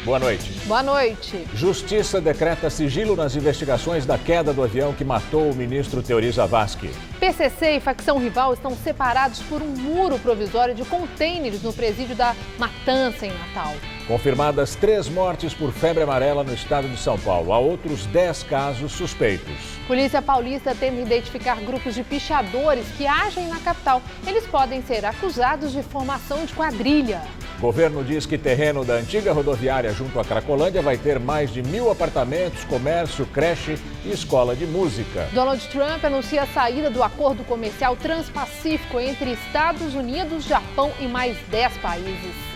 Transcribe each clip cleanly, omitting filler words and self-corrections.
Boa noite. Boa noite. Justiça decreta sigilo nas investigações da queda do avião que matou o ministro Teori Zavascki. PCC e facção rival estão separados por um muro provisório de contêineres no presídio da Matança, em Natal. Confirmadas 3 mortes por febre amarela no estado de São Paulo. Há outros 10 casos suspeitos. Polícia Paulista tenta identificar grupos de pichadores que agem na capital. Eles podem ser acusados de formação de quadrilha. Governo diz que terreno da antiga rodoviária junto à Cracolândia vai ter mais de 1.000 apartamentos, comércio, creche e escola de música. Donald Trump anuncia a saída do acordo comercial transpacífico entre Estados Unidos, Japão e mais 10 países.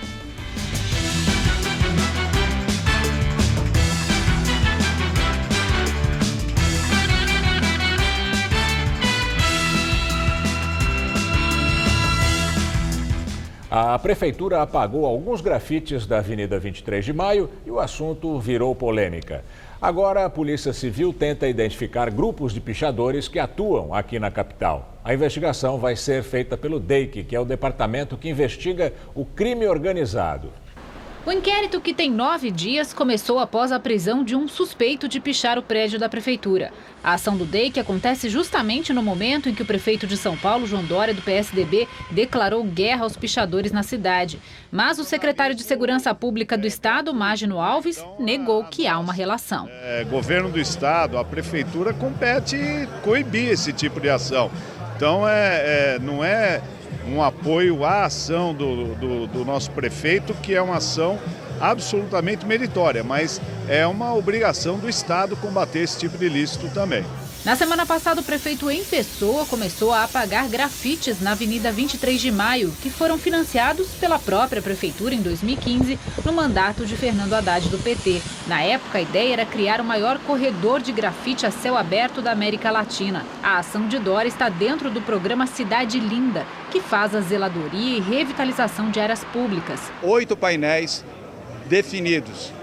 A prefeitura apagou alguns grafites da Avenida 23 de Maio e o assunto virou polêmica. Agora, a Polícia Civil tenta identificar grupos de pichadores que atuam aqui na capital. A investigação vai ser feita pelo DEIC, que é o departamento que investiga o crime organizado. O inquérito, que tem 9 dias, começou após a prisão de um suspeito de pichar o prédio da prefeitura. A ação do DEIC acontece justamente no momento em que o prefeito de São Paulo, João Dória, do PSDB, declarou guerra aos pichadores na cidade. Mas o secretário de Segurança Pública do Estado, Mágino Alves, negou que há uma relação. Governo do Estado, a prefeitura compete coibir esse tipo de ação. Então, não é um apoio à ação do nosso prefeito, que é uma ação absolutamente meritória, mas é uma obrigação do Estado combater esse tipo de ilícito também. Na semana passada, o prefeito em pessoa começou a apagar grafites na Avenida 23 de Maio, que foram financiados pela própria prefeitura em 2015, no mandato de Fernando Haddad do PT. Na época, a ideia era criar o maior corredor de grafite a céu aberto da América Latina. A ação de Dória está dentro do programa Cidade Linda, que faz a zeladoria e revitalização de áreas públicas. 8 painéis definidos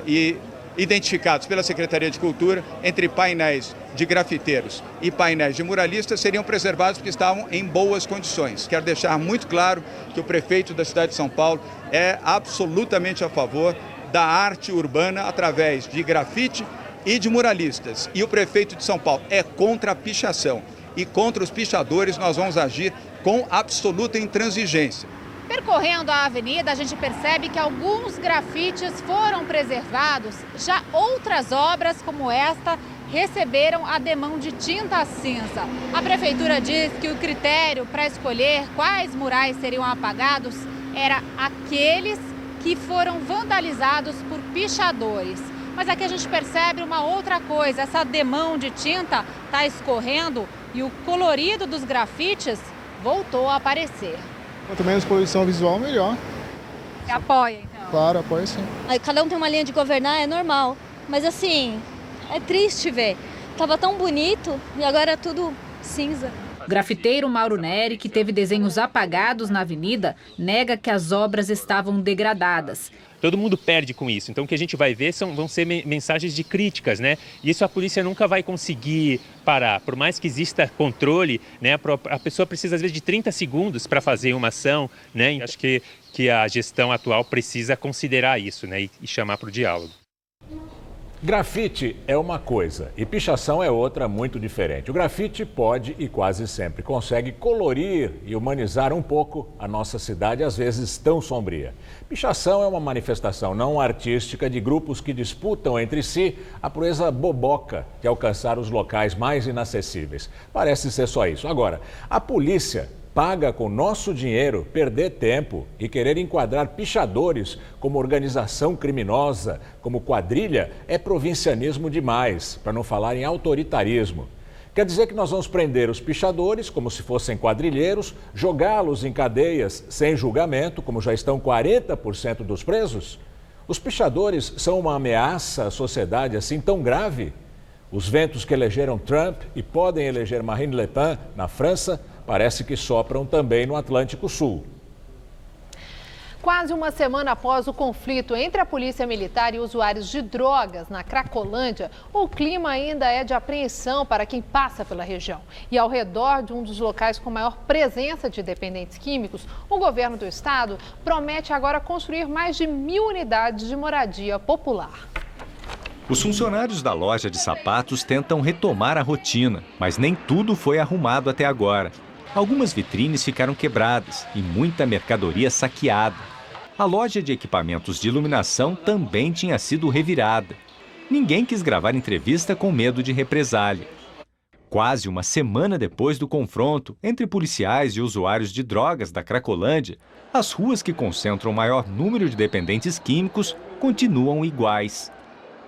e identificados pela Secretaria de Cultura entre painéis de grafiteiros e painéis de muralistas seriam preservados porque estavam em boas condições. Quero deixar muito claro que o prefeito da cidade de São Paulo é absolutamente a favor da arte urbana através de grafite e de muralistas. E o prefeito de São Paulo é contra a pichação. E contra os pichadores nós vamos agir com absoluta intransigência. Percorrendo a avenida, a gente percebe que alguns grafites foram preservados. Já outras obras, como esta, receberam ademão de tinta cinza. A prefeitura diz que o critério para escolher quais murais seriam apagados era aqueles que foram vandalizados por pichadores. Mas aqui a gente percebe uma outra coisa: essa ademão de tinta está escorrendo e o colorido dos grafites voltou a aparecer. Quanto menos poluição visual, melhor. Você apoia, então? Claro, apoio sim. Cada um tem uma linha de governar, é normal. Mas assim, é triste ver. Tava tão bonito e agora é tudo cinza. O grafiteiro Mauro Neri, que teve desenhos apagados na avenida, nega que as obras estavam degradadas. Todo mundo perde com isso. Então o que a gente vai ver vão ser mensagens de críticas, né? E isso a polícia nunca vai conseguir parar. Por mais que exista controle, né? A pessoa precisa às vezes de 30 segundos para fazer uma ação, né? E acho que a gestão atual precisa considerar isso, né? E chamar para o diálogo. Grafite é uma coisa e pichação é outra muito diferente. O grafite pode e quase sempre consegue colorir e humanizar um pouco a nossa cidade, às vezes tão sombria. Pichação é uma manifestação não artística de grupos que disputam entre si a proeza boboca de alcançar os locais mais inacessíveis. Parece ser só isso. Agora, a polícia paga com nosso dinheiro perder tempo e querer enquadrar pichadores como organização criminosa, como quadrilha, é provincianismo demais, para não falar em autoritarismo. Quer dizer que nós vamos prender os pichadores como se fossem quadrilheiros, jogá-los em cadeias sem julgamento, como já estão 40% dos presos? Os pichadores são uma ameaça à sociedade assim tão grave? Os ventos que elegeram Trump e podem eleger Marine Le Pen na França parece que sopram também no Atlântico Sul. Quase uma semana após o conflito entre a Polícia Militar e usuários de drogas na Cracolândia, o clima ainda é de apreensão para quem passa pela região. E ao redor de um dos locais com maior presença de dependentes químicos, o governo do estado promete agora construir mais de 1.000 unidades de moradia popular. Os funcionários da loja de sapatos tentam retomar a rotina, mas nem tudo foi arrumado até agora. Algumas vitrines ficaram quebradas e muita mercadoria saqueada. A loja de equipamentos de iluminação também tinha sido revirada. Ninguém quis gravar entrevista com medo de represália. Quase uma semana depois do confronto entre policiais e usuários de drogas da Cracolândia, as ruas que concentram o maior número de dependentes químicos continuam iguais.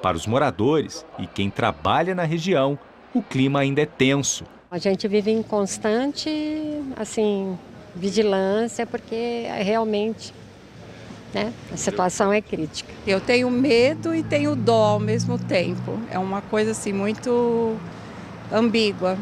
Para os moradores e quem trabalha na região, o clima ainda é tenso. A gente vive em constante, vigilância, porque realmente, a situação é crítica. Eu tenho medo e tenho dó ao mesmo tempo. É uma coisa muito ambígua.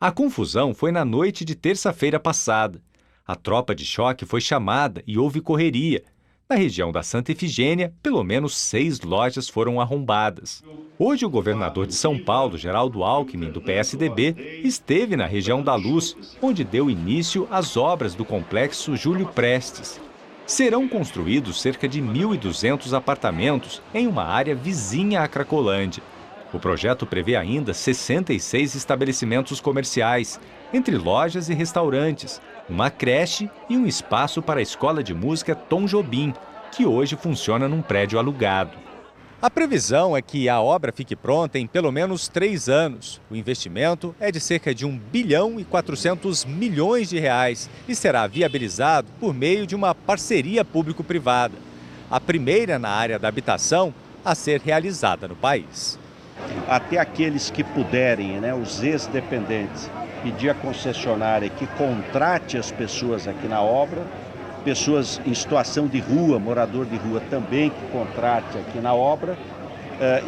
A confusão foi na noite de terça-feira passada. A tropa de choque foi chamada e houve correria. Na região da Santa Efigênia, pelo menos 6 lojas foram arrombadas. Hoje, o governador de São Paulo, Geraldo Alckmin, do PSDB, esteve na região da Luz, onde deu início às obras do complexo Júlio Prestes. Serão construídos cerca de 1.200 apartamentos em uma área vizinha à Cracolândia. O projeto prevê ainda 66 estabelecimentos comerciais, entre lojas e restaurantes, uma creche e um espaço para a escola de música Tom Jobim, que hoje funciona num prédio alugado. A previsão é que a obra fique pronta em pelo menos 3 anos. O investimento é de cerca de R$ 1 bilhão e 400 milhões de reais e será viabilizado por meio de uma parceria público-privada. A primeira na área da habitação a ser realizada no país. Até aqueles que puderem, os ex-dependentes, pedir à concessionária que contrate as pessoas aqui na obra, pessoas em situação de rua, morador de rua também que contrate aqui na obra,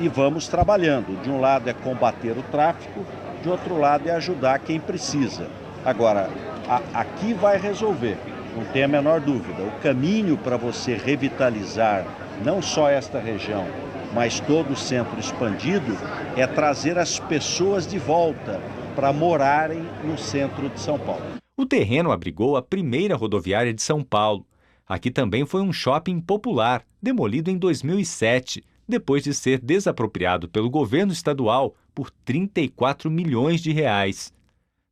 e vamos trabalhando. De um lado é combater o tráfico, de outro lado é ajudar quem precisa. Agora, aqui vai resolver, não tem a menor dúvida. O caminho para você revitalizar não só esta região, mas todo o centro expandido, é trazer as pessoas de volta para morarem no centro de São Paulo. O terreno abrigou a primeira rodoviária de São Paulo. Aqui também foi um shopping popular, demolido em 2007, depois de ser desapropriado pelo governo estadual por 34 milhões de reais.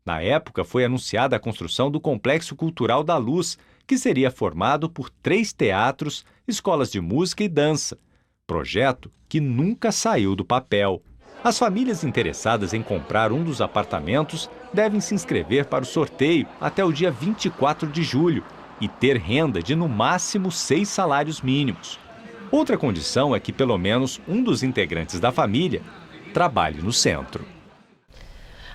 Na época, foi anunciada a construção do Complexo Cultural da Luz, que seria formado por 3 teatros, escolas de música e dança. Projeto que nunca saiu do papel. As famílias interessadas em comprar um dos apartamentos devem se inscrever para o sorteio até o dia 24 de julho e ter renda de no máximo 6 salários mínimos. Outra condição é que pelo menos um dos integrantes da família trabalhe no centro.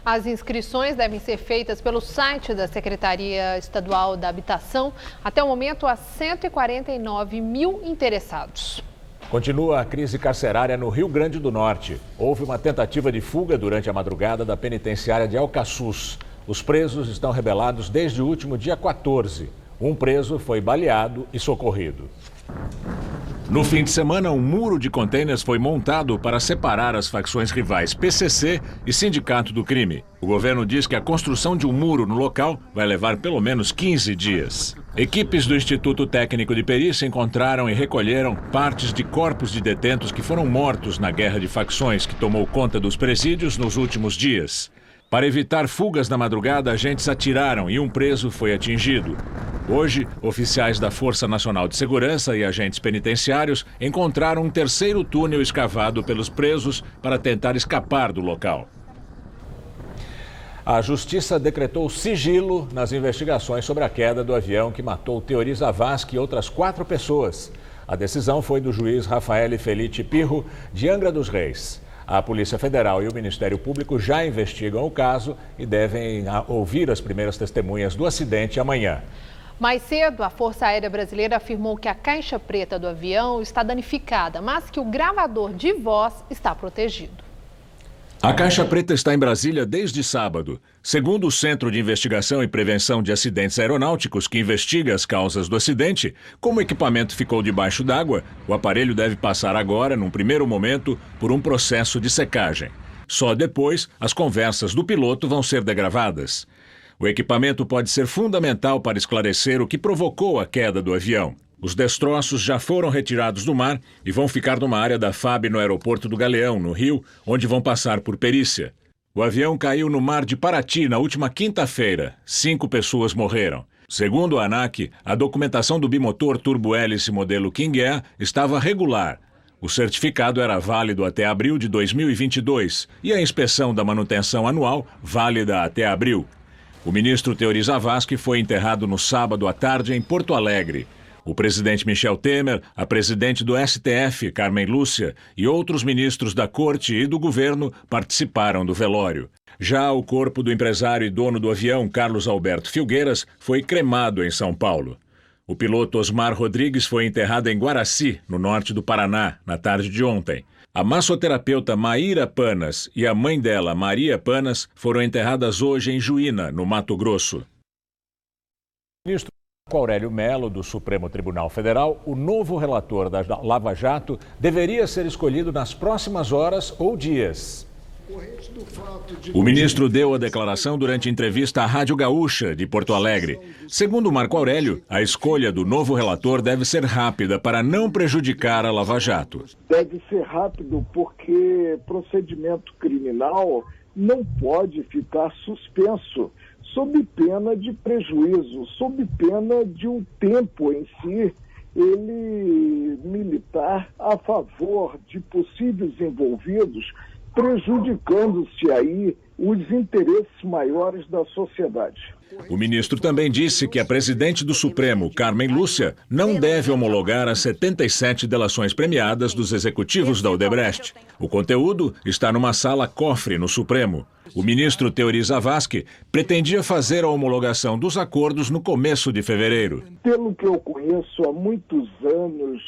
As inscrições devem ser feitas pelo site da Secretaria Estadual da Habitação. Até o momento, há 149 mil interessados. Continua a crise carcerária no Rio Grande do Norte. Houve uma tentativa de fuga durante a madrugada da penitenciária de Alcaçuz. Os presos estão rebelados desde o último dia 14. Um preso foi baleado e socorrido. No fim de semana, um muro de contêineres foi montado para separar as facções rivais PCC e Sindicato do Crime. O governo diz que a construção de um muro no local vai levar pelo menos 15 dias. Equipes do Instituto Técnico de Perícia encontraram e recolheram partes de corpos de detentos que foram mortos na guerra de facções que tomou conta dos presídios nos últimos dias. Para evitar fugas na madrugada, agentes atiraram e um preso foi atingido. Hoje, oficiais da Força Nacional de Segurança e agentes penitenciários encontraram um terceiro túnel escavado pelos presos para tentar escapar do local. A Justiça decretou sigilo nas investigações sobre a queda do avião que matou Teori Zavascki e outras 4 pessoas. A decisão foi do juiz Rafael Felice Pirro, de Angra dos Reis. A Polícia Federal e o Ministério Público já investigam o caso e devem ouvir as primeiras testemunhas do acidente amanhã. Mais cedo, a Força Aérea Brasileira afirmou que a caixa preta do avião está danificada, mas que o gravador de voz está protegido. A Caixa Preta está em Brasília desde sábado. Segundo o Centro de Investigação e Prevenção de Acidentes Aeronáuticos, que investiga as causas do acidente, como o equipamento ficou debaixo d'água, o aparelho deve passar agora, num primeiro momento, por um processo de secagem. Só depois, as conversas do piloto vão ser degravadas. O equipamento pode ser fundamental para esclarecer o que provocou a queda do avião. Os destroços já foram retirados do mar e vão ficar numa área da FAB no aeroporto do Galeão, no Rio, onde vão passar por perícia. O avião caiu no mar de Paraty na última quinta-feira. 5 pessoas morreram. Segundo a ANAC, a documentação do bimotor turbo-hélice modelo King Air estava regular. O certificado era válido até abril de 2022 e a inspeção da manutenção anual válida até abril. O ministro Teori Zavascki foi enterrado no sábado à tarde em Porto Alegre. O presidente Michel Temer, a presidente do STF, Carmen Lúcia, e outros ministros da corte e do governo participaram do velório. Já o corpo do empresário e dono do avião, Carlos Alberto Filgueiras, foi cremado em São Paulo. O piloto Osmar Rodrigues foi enterrado em Guaraci, no norte do Paraná, na tarde de ontem. A massoterapeuta Maíra Panas e a mãe dela, Maria Panas, foram enterradas hoje em Juína, no Mato Grosso. Ministro Aurélio Mello, do Supremo Tribunal Federal, o novo relator da Lava Jato deveria ser escolhido nas próximas horas ou dias. O ministro deu a declaração durante entrevista à Rádio Gaúcha, de Porto Alegre. Segundo Marco Aurélio, a escolha do novo relator deve ser rápida para não prejudicar a Lava Jato. Deve ser rápido porque procedimento criminal não pode ficar suspenso, sob pena de prejuízo, sob pena de um tempo em si, ele militar a favor de possíveis envolvidos, prejudicando-se aí os interesses maiores da sociedade. O ministro também disse que a presidente do Supremo, Carmen Lúcia, não deve homologar as 77 delações premiadas dos executivos da Odebrecht. O conteúdo está numa sala cofre no Supremo. O ministro Teori Zavascki pretendia fazer a homologação dos acordos no começo de fevereiro. Pelo que eu conheço há muitos anos,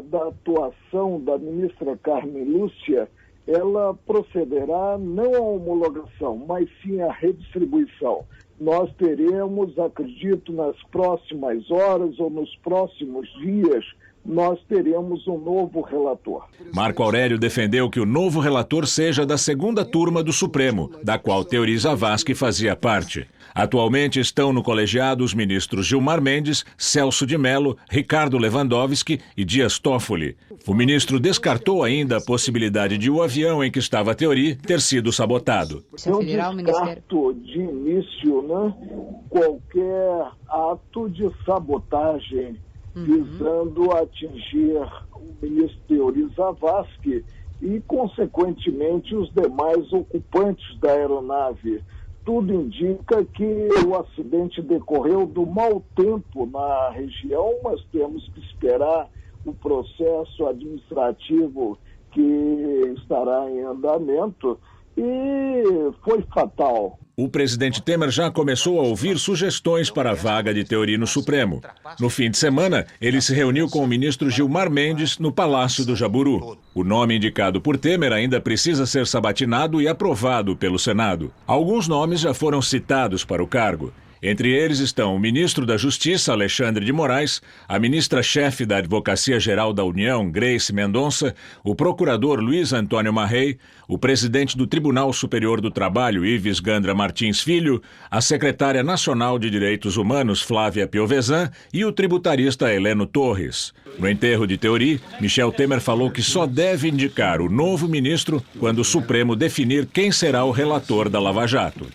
da atuação da ministra Carmen Lúcia, ela procederá não à homologação, mas sim à redistribuição. Nós teremos, acredito, nas próximas horas ou nos próximos dias, nós teremos um novo relator. Marco Aurélio defendeu que o novo relator seja da segunda turma do Supremo, da qual Teori Zavascki fazia parte. Atualmente estão no colegiado os ministros Gilmar Mendes, Celso de Mello, Ricardo Lewandowski e Dias Toffoli. O ministro descartou ainda a possibilidade de o avião em que estava Teori ter sido sabotado. Eu descarto de início, qualquer ato de sabotagem visando atingir o ministro Teori Zavascki e, consequentemente, os demais ocupantes da aeronave. Tudo indica que o acidente decorreu do mau tempo na região, mas temos que esperar o processo administrativo que estará em andamento, e foi fatal. O presidente Temer já começou a ouvir sugestões para a vaga de Teori no Supremo. No fim de semana, ele se reuniu com o ministro Gilmar Mendes no Palácio do Jaburu. O nome indicado por Temer ainda precisa ser sabatinado e aprovado pelo Senado. Alguns nomes já foram citados para o cargo. Entre eles estão o ministro da Justiça, Alexandre de Moraes, a ministra-chefe da Advocacia Geral da União, Grace Mendonça, o procurador Luiz Antônio Marrei, o presidente do Tribunal Superior do Trabalho, Ives Gandra Martins Filho, a secretária nacional de Direitos Humanos, Flávia Piovesan, e o tributarista Heleno Torres. No enterro de Teori, Michel Temer falou que só deve indicar o novo ministro quando o Supremo definir quem será o relator da Lava Jato.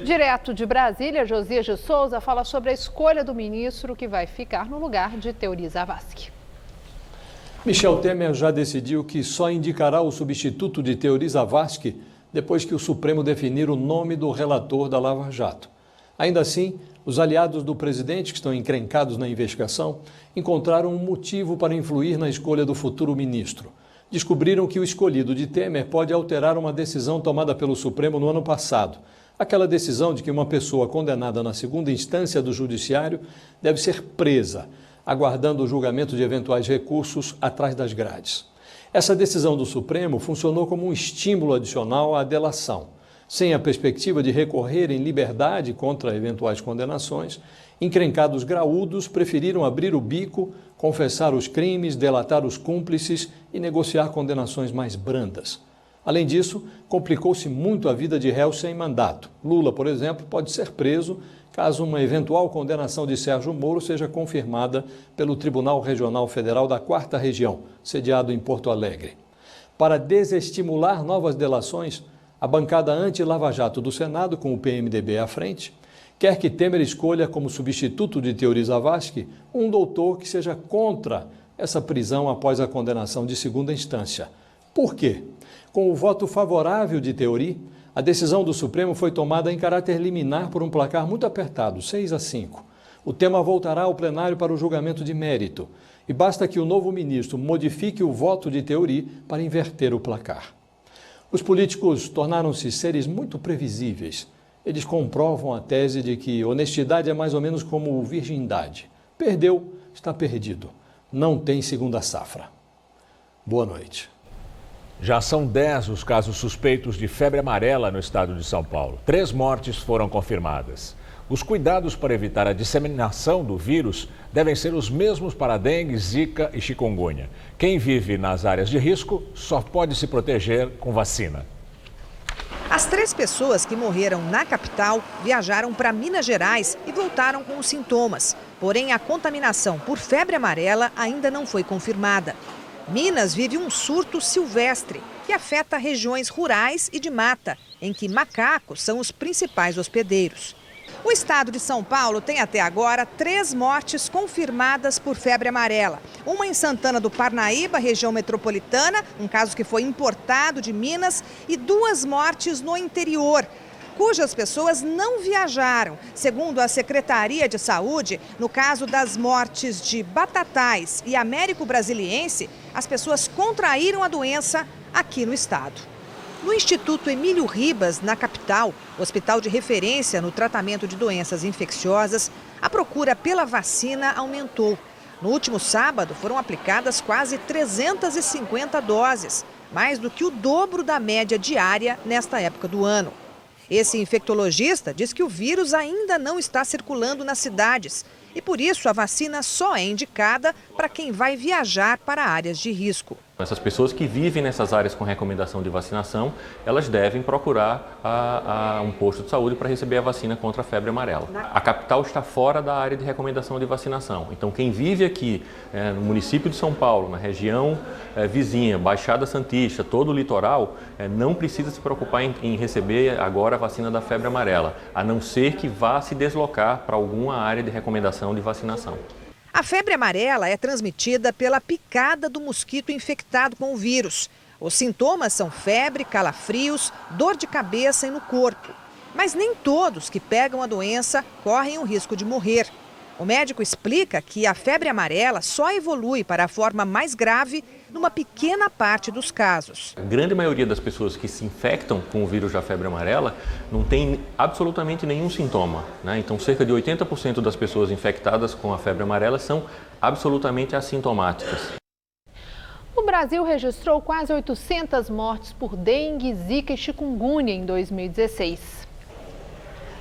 Direto de Brasília, Josias de Souza fala sobre a escolha do ministro que vai ficar no lugar de Teori Zavascki. Michel Temer já decidiu que só indicará o substituto de Teori Zavascki depois que o Supremo definir o nome do relator da Lava Jato. Ainda assim, os aliados do presidente, que estão encrencados na investigação, encontraram um motivo para influir na escolha do futuro ministro. Descobriram que o escolhido de Temer pode alterar uma decisão tomada pelo Supremo no ano passado. Aquela decisão de que uma pessoa condenada na segunda instância do judiciário deve ser presa, aguardando o julgamento de eventuais recursos atrás das grades. Essa decisão do Supremo funcionou como um estímulo adicional à delação. Sem a perspectiva de recorrer em liberdade contra eventuais condenações, encrencados graúdos preferiram abrir o bico, confessar os crimes, delatar os cúmplices e negociar condenações mais brandas. Além disso, complicou-se muito a vida de réus sem mandato. Lula, por exemplo, pode ser preso caso uma eventual condenação de Sérgio Moro seja confirmada pelo Tribunal Regional Federal da 4ª Região, sediado em Porto Alegre. Para desestimular novas delações, a bancada anti-Lava Jato do Senado, com o PMDB à frente, quer que Temer escolha como substituto de Teori Zavascki um doutor que seja contra essa prisão após a condenação de segunda instância. Por quê? Com o voto favorável de Teori, a decisão do Supremo foi tomada em caráter liminar por um placar muito apertado, 6-5. O tema voltará ao plenário para o julgamento de mérito e basta que o novo ministro modifique o voto de Teori para inverter o placar. Os políticos tornaram-se seres muito previsíveis. Eles comprovam a tese de que honestidade é mais ou menos como virgindade. Perdeu, está perdido. Não tem segunda safra. Boa noite. Já são 10 os casos suspeitos de febre amarela no estado de São Paulo. 3 mortes foram confirmadas. Os cuidados para evitar a disseminação do vírus devem ser os mesmos para dengue, zika e chikungunya. Quem vive nas áreas de risco só pode se proteger com vacina. As 3 pessoas que morreram na capital viajaram para Minas Gerais e voltaram com os sintomas. Porém, a contaminação por febre amarela ainda não foi confirmada. Minas vive um surto silvestre que afeta regiões rurais e de mata, em que macacos são os principais hospedeiros. O estado de São Paulo tem até agora 3 mortes confirmadas por febre amarela. Uma em Santana do Parnaíba, região metropolitana, um caso que foi importado de Minas, e 2 mortes no interior, cujas pessoas não viajaram. Segundo a Secretaria de Saúde, no caso das mortes de Batatais e Américo Brasiliense, as pessoas contraíram a doença aqui no estado. No Instituto Emílio Ribas, na capital, hospital de referência no tratamento de doenças infecciosas, a procura pela vacina aumentou. No último sábado, foram aplicadas quase 350 doses, mais do que o dobro da média diária nesta época do ano. Esse infectologista diz que o vírus ainda não está circulando nas cidades e, por isso, a vacina só é indicada para quem vai viajar para áreas de risco. Essas pessoas que vivem nessas áreas com recomendação de vacinação, elas devem procurar um posto de saúde para receber a vacina contra a febre amarela. A capital está fora da área de recomendação de vacinação. Então, quem vive aqui no município de São Paulo, na região vizinha, Baixada Santista, todo o litoral, não precisa se preocupar em receber agora a vacina da febre amarela, a não ser que vá se deslocar para alguma área de recomendação de vacinação. A febre amarela é transmitida pela picada do mosquito infectado com o vírus. Os sintomas são febre, calafrios, dor de cabeça e no corpo. Mas nem todos que pegam a doença correm o risco de morrer. O médico explica que a febre amarela só evolui para a forma mais grave numa pequena parte dos casos. A grande maioria das pessoas que se infectam com o vírus da febre amarela não tem absolutamente nenhum sintoma, né? Então, cerca de 80% das pessoas infectadas com a febre amarela são absolutamente assintomáticas. O Brasil registrou quase 800 mortes por dengue, zika e chikungunya em 2016.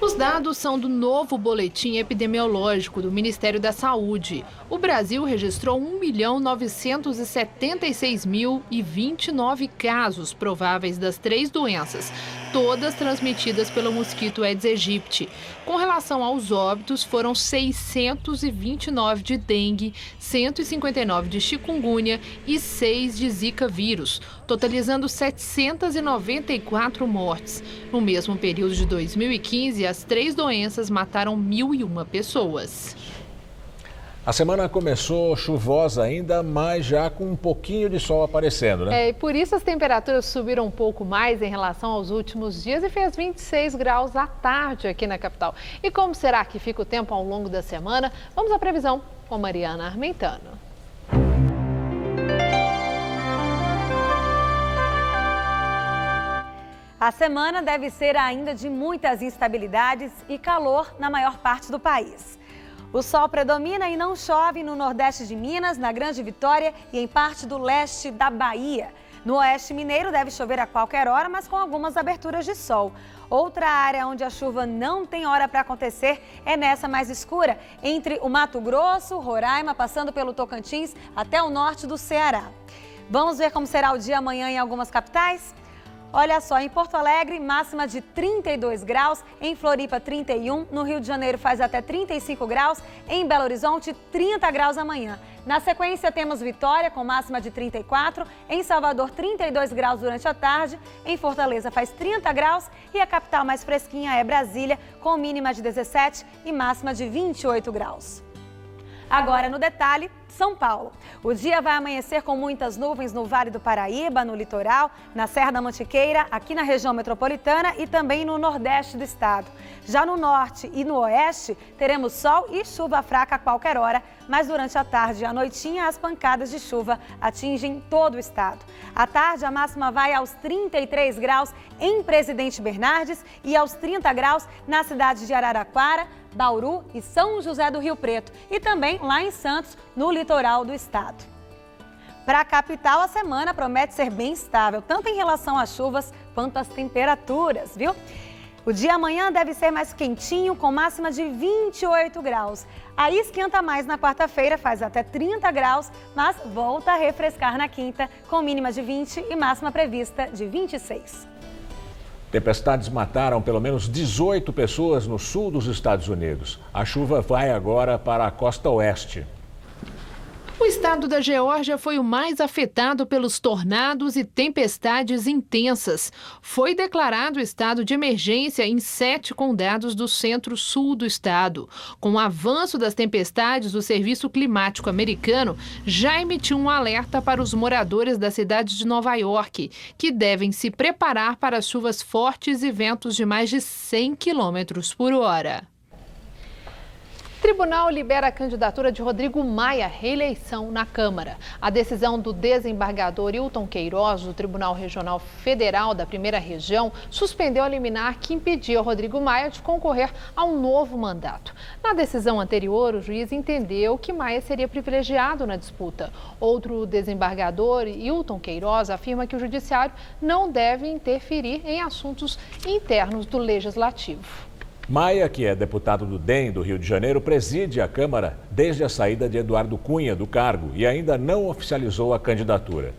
Os dados são do novo boletim epidemiológico do Ministério da Saúde. O Brasil registrou 1.976.029 casos prováveis das 3 doenças, todas transmitidas pelo mosquito Aedes aegypti. Com relação aos óbitos, foram 629 de dengue, 159 de chikungunya e 6 de zika vírus, totalizando 794 mortes. No mesmo período de 2015, as 3 doenças mataram 1.001 pessoas. A semana começou chuvosa ainda, mas já com um pouquinho de sol aparecendo, né? E por isso as temperaturas subiram um pouco mais em relação aos últimos dias e fez 26 graus à tarde aqui na capital. E como será que fica o tempo ao longo da semana? Vamos à previsão com Mariana Armentano. A semana deve ser ainda de muitas instabilidades e calor na maior parte do país. O sol predomina e não chove no nordeste de Minas, na Grande Vitória e em parte do leste da Bahia. No oeste mineiro deve chover a qualquer hora, mas com algumas aberturas de sol. Outra área onde a chuva não tem hora para acontecer é nessa mais escura, entre o Mato Grosso, Roraima, passando pelo Tocantins até o norte do Ceará. Vamos ver como será o dia amanhã em algumas capitais? Olha só, em Porto Alegre, máxima de 32 graus, em Floripa 31, no Rio de Janeiro faz até 35 graus, em Belo Horizonte 30 graus amanhã. Na sequência temos Vitória com máxima de 34, em Salvador 32 graus durante a tarde, em Fortaleza faz 30 graus e a capital mais fresquinha é Brasília, com mínima de 17 e máxima de 28 graus. Agora no detalhe, São Paulo. O dia vai amanhecer com muitas nuvens no Vale do Paraíba, no litoral, na Serra da Mantiqueira, aqui na região metropolitana e também no nordeste do estado. Já no norte e no oeste, teremos sol e chuva fraca a qualquer hora, mas durante a tarde e a noitinha as pancadas de chuva atingem todo o estado. À tarde, a máxima vai aos 33 graus em Presidente Bernardes e aos 30 graus na cidade de Araraquara, Bauru e São José do Rio Preto e também lá em Santos, no litoral do estado. Para a capital, a semana promete ser bem estável, tanto em relação às chuvas quanto às temperaturas, viu? O dia amanhã deve ser mais quentinho, com máxima de 28 graus. Aí esquenta mais na quarta-feira, faz até 30 graus, mas volta a refrescar na quinta, com mínima de 20 e máxima prevista de 26. Tempestades mataram pelo menos 18 pessoas no sul dos Estados Unidos. A chuva vai agora para a costa oeste. O estado da Geórgia foi o mais afetado pelos tornados e tempestades intensas. Foi declarado estado de emergência em 7 condados do centro-sul do estado. Com o avanço das tempestades, o Serviço Climático Americano já emitiu um alerta para os moradores da cidade de Nova York, que devem se preparar para chuvas fortes e ventos de mais de 100 km por hora. Tribunal libera a candidatura de Rodrigo Maia à reeleição na Câmara. A decisão do desembargador Hilton Queiroz, do Tribunal Regional Federal da Primeira Região, suspendeu a liminar que impedia Rodrigo Maia de concorrer a um novo mandato. Na decisão anterior, o juiz entendeu que Maia seria privilegiado na disputa. Outro desembargador, Hilton Queiroz, afirma que o Judiciário não deve interferir em assuntos internos do Legislativo. Maia, que é deputado do DEM do Rio de Janeiro, preside a Câmara desde a saída de Eduardo Cunha do cargo e ainda não oficializou a candidatura.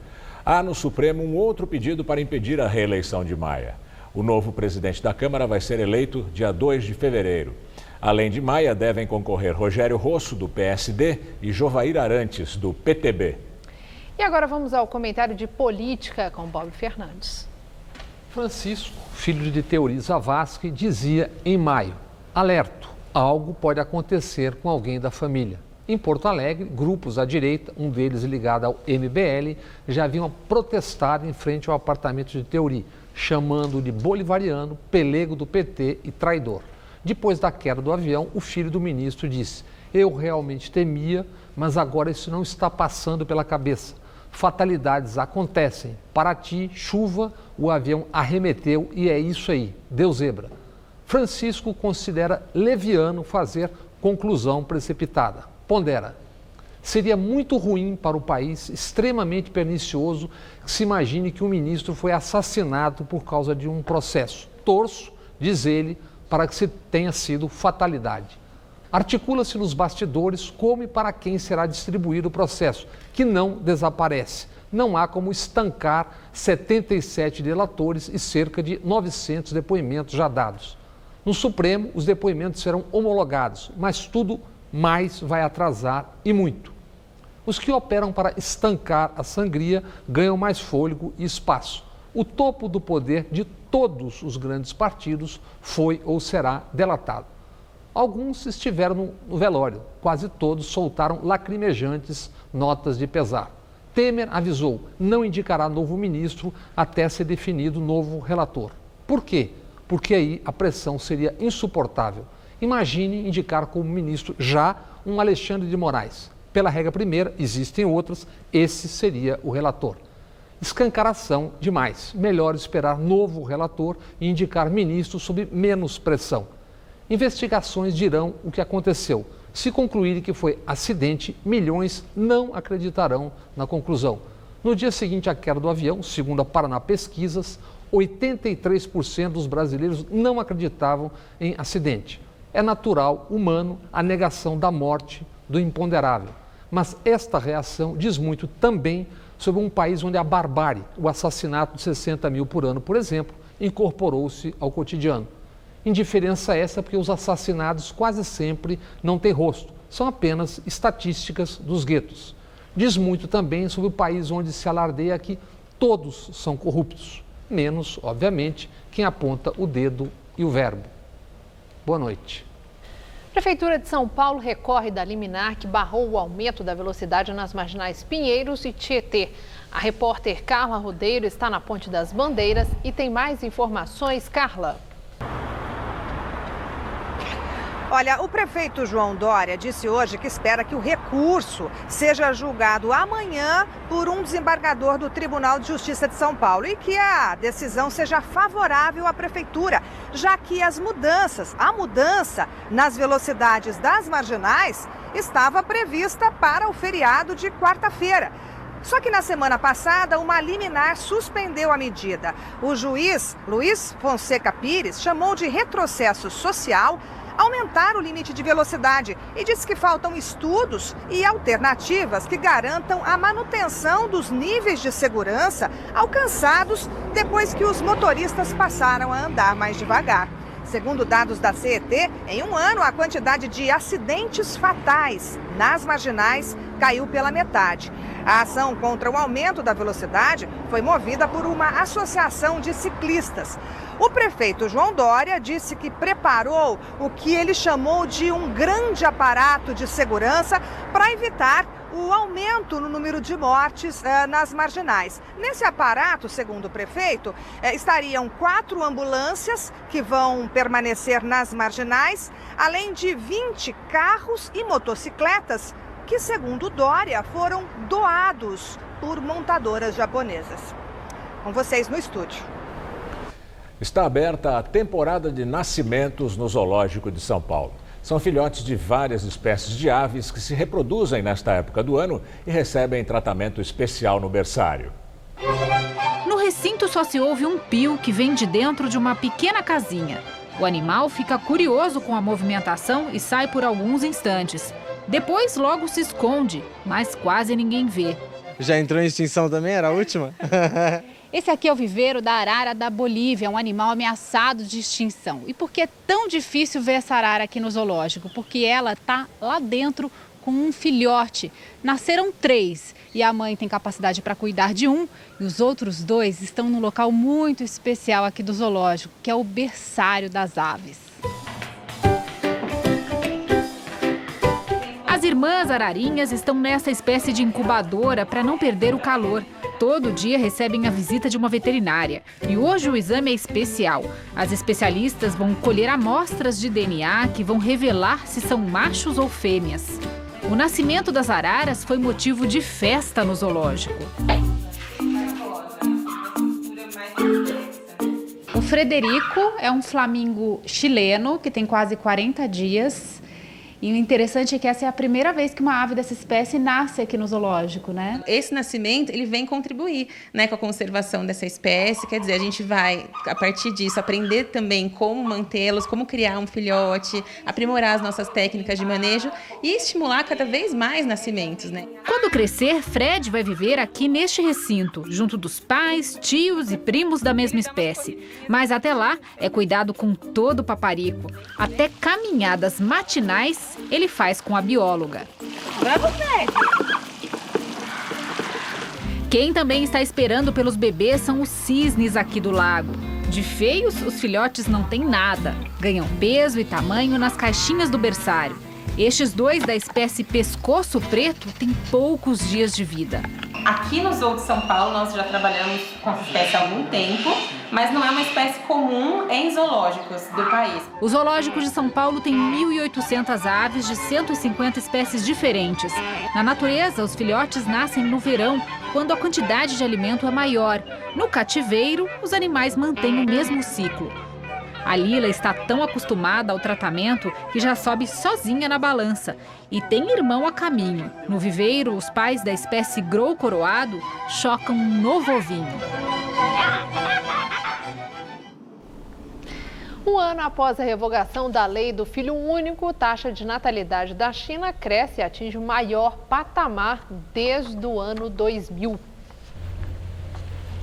Há no Supremo um outro pedido para impedir a reeleição de Maia. O novo presidente da Câmara vai ser eleito dia 2 de fevereiro. Além de Maia, devem concorrer Rogério Rosso, do PSD, e Jovair Arantes, do PTB. E agora vamos ao comentário de política com Bob Fernandes. Francisco, filho de Teori Zavascki, dizia em maio: alerto, algo pode acontecer com alguém da família. Em Porto Alegre, grupos à direita, um deles ligado ao MBL, já haviam protestado em frente ao apartamento de Teori, chamando-o de bolivariano, pelego do PT e traidor. Depois da queda do avião, o filho do ministro disse: eu realmente temia, mas agora isso não está passando pela cabeça. Fatalidades acontecem. Paraty, chuva, o avião arremeteu e é isso aí, deu zebra. Francisco considera leviano fazer conclusão precipitada. Pondera: seria muito ruim para o país, extremamente pernicioso, que se imagine que um ministro foi assassinado por causa de um processo. Torço, diz ele, para que se tenha sido fatalidade. Articula-se nos bastidores como e para quem será distribuído o processo, que não desaparece. Não há como estancar 77 delatores e cerca de 900 depoimentos já dados. No Supremo, os depoimentos serão homologados, mas tudo mais vai atrasar e muito. Os que operam para estancar a sangria ganham mais fôlego e espaço. O topo do poder de todos os grandes partidos foi ou será delatado. Alguns estiveram no velório, quase todos soltaram lacrimejantes notas de pesar. Temer avisou, não indicará novo ministro até ser definido novo relator. Por quê? Porque aí a pressão seria insuportável. Imagine indicar como ministro já um Alexandre de Moraes. Pela regra primeira, existem outras, esse seria o relator. Escancaração demais. Melhor esperar novo relator e indicar ministro sob menos pressão. Investigações dirão o que aconteceu. Se concluírem que foi acidente, milhões não acreditarão na conclusão. No dia seguinte à queda do avião, segundo a Paraná Pesquisas, 83% dos brasileiros não acreditavam em acidente. É natural, humano, a negação da morte, do imponderável. Mas esta reação diz muito também sobre um país onde a barbárie, o assassinato de 60 mil por ano, por exemplo, incorporou-se ao cotidiano. Indiferença essa porque os assassinados quase sempre não têm rosto, são apenas estatísticas dos guetos. Diz muito também sobre o país onde se alardeia que todos são corruptos, menos, obviamente, quem aponta o dedo e o verbo. Boa noite. A Prefeitura de São Paulo recorre da liminar que barrou o aumento da velocidade nas marginais Pinheiros e Tietê. A repórter Carla Rodeiro está na Ponte das Bandeiras e tem mais informações. Carla. Olha, o prefeito João Dória disse hoje que espera que o recurso seja julgado amanhã por um desembargador do Tribunal de Justiça de São Paulo e que a decisão seja favorável à prefeitura, já que a mudança nas velocidades das marginais estava prevista para o feriado de quarta-feira. Só que na semana passada, uma liminar suspendeu a medida. O juiz Luiz Fonseca Pires chamou de retrocesso social aumentar o limite de velocidade e disse que faltam estudos e alternativas que garantam a manutenção dos níveis de segurança alcançados depois que os motoristas passaram a andar mais devagar. Segundo dados da CET, em um ano a quantidade de acidentes fatais nas marginais caiu pela metade. A ação contra o aumento da velocidade foi movida por uma associação de ciclistas. O prefeito João Dória disse que preparou o que ele chamou de um grande aparato de segurança para evitar o aumento no número de mortes nas marginais. Nesse aparato, segundo o prefeito, estariam 4 ambulâncias que vão permanecer nas marginais, além de 20 carros e motocicletas que, segundo Dória, foram doados por montadoras japonesas. Com vocês no estúdio. Está aberta a temporada de nascimentos no Zoológico de São Paulo. São filhotes de várias espécies de aves que se reproduzem nesta época do ano e recebem tratamento especial no berçário. No recinto só se ouve um pio que vem de dentro de uma pequena casinha. O animal fica curioso com a movimentação e sai por alguns instantes. Depois logo se esconde, mas quase ninguém vê. Já entrou em extinção também? Era a última? Esse aqui é o viveiro da arara da Bolívia, um animal ameaçado de extinção. E por que é tão difícil ver essa arara aqui no zoológico? Porque ela está lá dentro com um filhote. Nasceram 3 e a mãe tem capacidade para cuidar de um e os outros 2 estão num local muito especial aqui do zoológico, que é o berçário das aves. As irmãs ararinhas estão nessa espécie de incubadora para não perder o calor. Todo dia recebem a visita de uma veterinária. E hoje o exame é especial. As especialistas vão colher amostras de DNA que vão revelar se são machos ou fêmeas. O nascimento das araras foi motivo de festa no zoológico. O Frederico é um flamingo chileno que tem quase 40 dias. E o interessante é que essa é a primeira vez que uma ave dessa espécie nasce aqui no zoológico, né? Esse nascimento, ele vem contribuir, né, com a conservação dessa espécie. Quer dizer, a gente vai, a partir disso, aprender também como mantê-los, como criar um filhote, aprimorar as nossas técnicas de manejo e estimular cada vez mais nascimentos, né? Quando crescer, Fred vai viver aqui neste recinto, junto dos pais, tios e primos da mesma espécie. Mas até lá, é cuidado com todo o paparico. Até caminhadas matinais ele faz com a bióloga. Vamos, Fred! Quem também está esperando pelos bebês são os cisnes aqui do lago. De feios, os filhotes não têm nada. Ganham peso e tamanho nas caixinhas do berçário. Estes 2 da espécie pescoço preto têm poucos dias de vida. Aqui no Zoo de São Paulo nós já trabalhamos com essa espécie há algum tempo, mas não é uma espécie comum em zoológicos do país. O zoológico de São Paulo tem 1.800 aves de 150 espécies diferentes. Na natureza, os filhotes nascem no verão, quando a quantidade de alimento é maior. No cativeiro, os animais mantêm o mesmo ciclo. A Lila está tão acostumada ao tratamento que já sobe sozinha na balança. E tem irmão a caminho. No viveiro, os pais da espécie Grou coroado chocam um novo ovinho. Um ano após a revogação da lei do filho único, a taxa de natalidade da China cresce e atinge o maior patamar desde o ano 2000.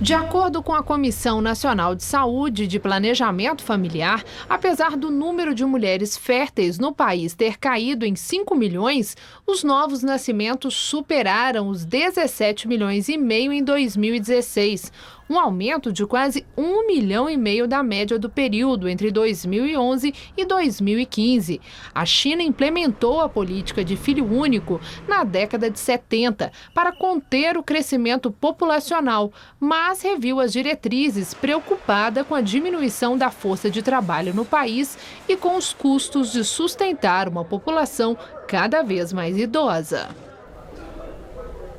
De acordo com a Comissão Nacional de Saúde e de Planejamento Familiar, apesar do número de mulheres férteis no país ter caído em 5 milhões, os novos nascimentos superaram os 17 milhões e meio em 2016. Um aumento de quase 1,5 milhão da média do período entre 2011 e 2015. A China implementou a política de filho único na década de 70 para conter o crescimento populacional, mas reviu as diretrizes preocupada com a diminuição da força de trabalho no país e com os custos de sustentar uma população cada vez mais idosa.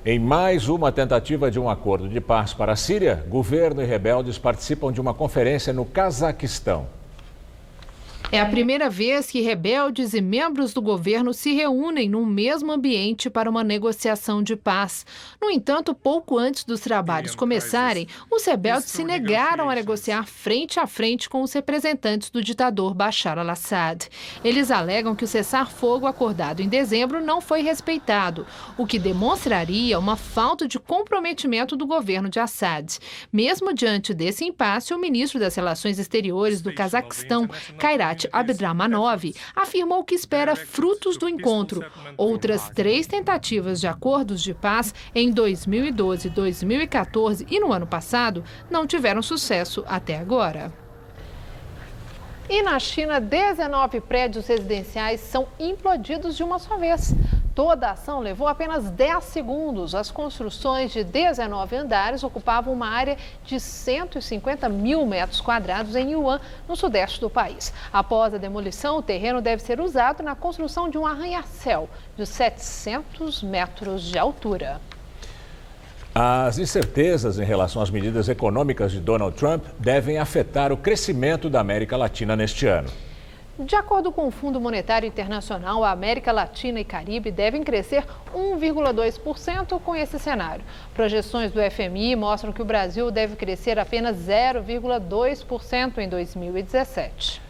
Em mais uma tentativa de um acordo de paz para a Síria, governo e rebeldes participam de uma conferência no Cazaquistão. É a primeira vez que rebeldes e membros do governo se reúnem no mesmo ambiente para uma negociação de paz. No entanto, pouco antes dos trabalhos começarem, os rebeldes se negaram a negociar frente a frente com os representantes do ditador Bashar al-Assad. Eles alegam que o cessar-fogo acordado em dezembro não foi respeitado, o que demonstraria uma falta de comprometimento do governo de Assad. Mesmo diante desse impasse, o ministro das Relações Exteriores do Cazaquistão, Kairat Abdramanov, afirmou que espera frutos do encontro. Outras 3 tentativas de acordos de paz em 2012, 2014 e no ano passado não tiveram sucesso até agora. E na China, 19 prédios residenciais são implodidos de uma só vez. Toda a ação levou apenas 10 segundos. As construções de 19 andares ocupavam uma área de 150 mil metros quadrados em Yuan, no sudeste do país. Após a demolição, o terreno deve ser usado na construção de um arranha-céu de 700 metros de altura. As incertezas em relação às medidas econômicas de Donald Trump devem afetar o crescimento da América Latina neste ano. De acordo com o Fundo Monetário Internacional, a América Latina e Caribe devem crescer 1,2% com esse cenário. Projeções do FMI mostram que o Brasil deve crescer apenas 0,2% em 2017.